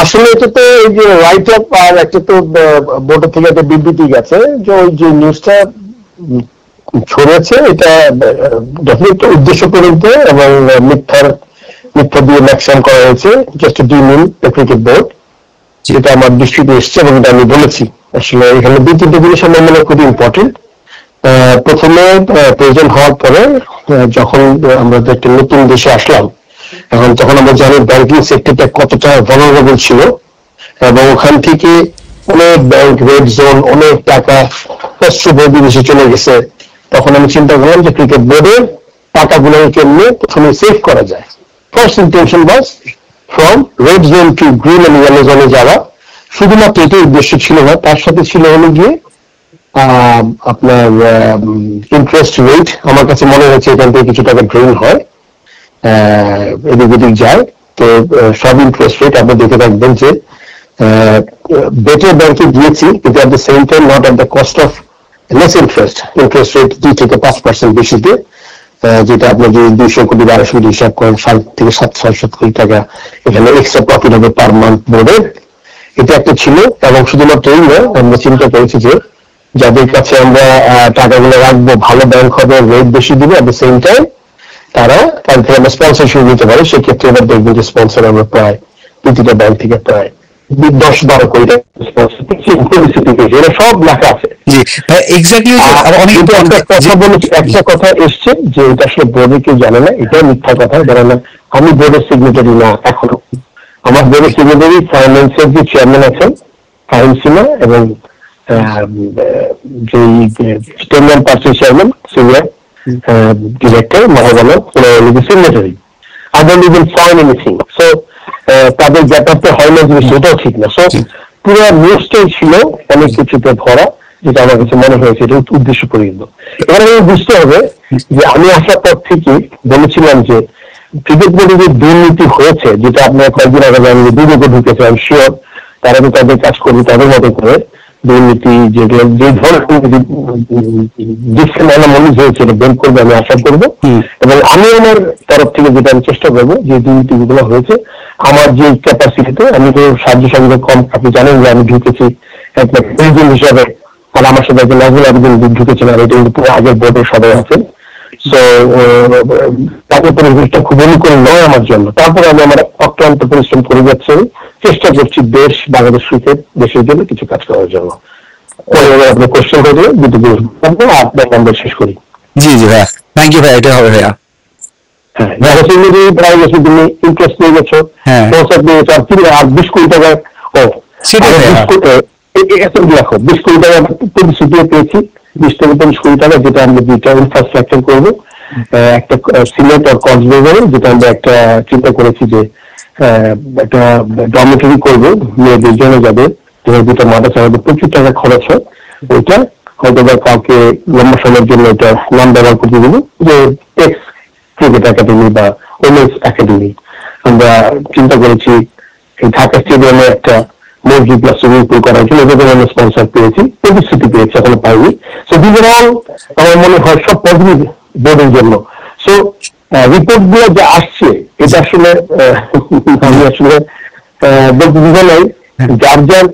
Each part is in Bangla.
আসলে এটা তো এই যে রাইট আপ আর একটা তো বোর্ডের থেকে একটা বিবৃতি গেছে যে ওই যে নিউজটা ছড়িয়েছে এটা ডেফিনেটলি উদ্দেশ্য প্রণীত এবং মিথ্যা দিয়ে ম্যাক্সিমাম করা হয়েছে just demean the cricket board, যেটা আমার দৃষ্টিতে এসছে এবং এটা আমি বলেছি। আসলে এখানে দুই তিনটে জিনিস আমার মনে হয় খুবই ইম্পর্টেন্ট। প্রথমে প্রেসিডেন্ট হওয়ার পরে যখন আমরা একটা নতুন দেশে আসলাম, এখন তখন আমরা জানি ব্যাংকিং সেক্টরটা কতটা ভালনারেবল ছিল এবং ওখান থেকে অনেক ব্যাংক রেড জোন, অনেক টাকা বিদেশে চলে গেছে। তখন আমি চিন্তা করলাম যে ক্রিকেট বোর্ডের টাকাগুলো কেমনে প্রথমে সেভ করা যায়। First intention was from red zone to green and yellow জোনে যাওয়া। শুধুমাত্র এটাই উদ্দেশ্য ছিল না, তার সাথে ছিল হলো গিয়ে আপনার ইন্টারেস্ট রেট। আমার কাছে মনে হয়েছে এখান থেকে কিছু টাকা ড্রেন হয়, এদিক ওদিক যায়। তো সব ইন্টারেস্ট রেট আপনি দেখে রাখবেন যে বেটার ব্যাংকে দিয়েছি, কিন্তু at the same time not at the cost of less interest rate 2 থেকে 5% বেশিতে, যেটা আপনার যদি 200 কোটি 1200 কোটি হিসাব করেন 7 থেকে 700 কোটি টাকা এখানে এক্সট্রা প্রফিট হবে পার মান্থ বোর্ডের। এটা একটা ছিল। এবং শুধুমাত্র এই নয়, আমরা চিন্তা করেছি যে যাদের কাছে আমরা টাকাগুলো রাখবো ভালো ব্যাংক হবে, রেট বেশি দিবে, অ্যাট দ্য সেম টাইম তারা তার থেকে আমরা স্পন্সরশিপ নিতে পারি। সেক্ষেত্রে এবার দেখবেন যে স্পন্সর আমরা প্রায় প্রতিটা ব্যাংক থেকে প্রায় 10-12 কোটি টাকা স্পন্সর এরা সব লেখা আছে। একটা কথা এসছে যে এটা আসলে বোর্ডে কেউ জানে না, এটা মিথ্যা কথা। কারণ আমি বোর্ডের সিগনেটারি না এখনো। আমার বোর্ডের সিগনেটারি ফাইন্যান্সের যে চেয়ারম্যান আছেন ফাহিম সিনা এবং যে statement person chairman senior director মহাবনা signatory. I don't even sign anything. So তাদের ব্যাপারটা হয় না যে সেটাও ঠিক না। সো পুরো নিউজটাই ছিল অনেক কিছুতে ভরা, যেটা আমার কাছে মনে হয়েছে এটা উদ্দেশ্য পরিহিত। এখানে বুঝতে হবে যে আমি আসার পর থেকে বলেছিলাম যে ক্রিকেট বোর্ডে যে দুর্নীতি হয়েছে, যেটা আপনার কয়েকদিন আগে জানেন যে দুর্নীতি ঢুকেছে, আমি শিওর তারা তো তাদের কাজ করবে তাদের মতো করে। দুর্নীতি যেগুলো যে ধরনের মনে হয়েছিল বের করবে আমি আশা করবো। এবং আমি আমার তরফ থেকে যেটা আমি চেষ্টা করবো যে দুর্নীতিগুলো হয়েছে আমার যে ক্যাপাসিটিতে, আমি তো সাহায্য সহযোগিতা কম, আপনি জানেন যে আমি ঢুকেছি একটা প্রেসিডেন্ট হিসাবে, আর আমার সাথে একজন নাজমুল আবেদিন ঢুকেছেন, আর এটা কিন্তু পুরো আগের বোর্ডের সবাই আছেন। সো তাকে পরিবেশটা খুব অনুকূল নয় আমার জন্য। তারপরে আমি আমার অক্লান্ত পরিশ্রম করে যাচ্ছি, চেষ্টা করছি দেশ বাংলাদেশ ক্রিকেট দেশের জন্য কিছু কাজ করার জন্য। আপনি কোশ্চেন করে দিলে দুটো জিনিস আপনার নাম্বার শেষ করি। জি জি ভাইয়া, থ্যাংক ইউ ভাইয়া, এটা হবে ভাইয়া। হ্যাঁ, প্রায় গেছে তুমি ইন্টারেস্ট নিয়ে গেছো, নিয়ে গেছো, আর 20 কোটি টাকা। ও সেটা দেখো 20 কোটি টাকা প্রতিশ্রুতি পেয়েছি, 20 থেকে 25 কোটি টাকা, যেটা আমরা দুইটা ইনফ্রাস্ট্রাকচার করবো। একটা সিলেট আর কক্সবাজারে, যেটা আমরা একটা চিন্তা করেছি যে একটা ডরমেটরি করবো, মেয়েদের জন্য যাবে, দুটো মাদ্রাসা হবে, প্রচুর টাকা খরচ হয়। ওইটা হয়তো বা কাউকে লম্বা সময়ের জন্য এটা নাম ব্যবহার করতে দেবো, যে এক্স ক্রিকেট একাডেমি বা ওমেন্স একাডেমি। আমরা চিন্তা করেছি এই ঢাকা স্টেডিয়ামে একটা মসজিদ প্লাস সুইমিং পুল করার জন্য, এদের জন্য আমরা স্পন্সর পেয়েছি, প্রতিশ্রুতি পেয়েছি, এখনো পাইনি। সো দিস আর অল আমার মনে হয় সব পজিটিভ বোর্ডের জন্য। সো রিপোর্ট গুলো যা আসছে এটা আসলে আমি আসলে বলতে দিতে নাই, যার যার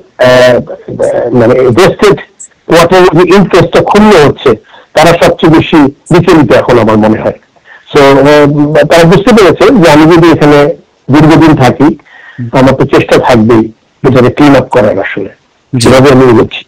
মানে ভেস্টেড কোয়ার্টারের যে ইন্টারেস্টটা ক্ষুণ্ণ হচ্ছে তারা সবচেয়ে বেশি বিচলিত এখন আমার মনে হয়। সো তারা বুঝতে পেরেছে যে আমি যদি এখানে দীর্ঘদিন থাকি আমার তো চেষ্টা থাকবেই এটাকে ক্লিন আপ করার, আসলে যেভাবে আমি এগোচ্ছি।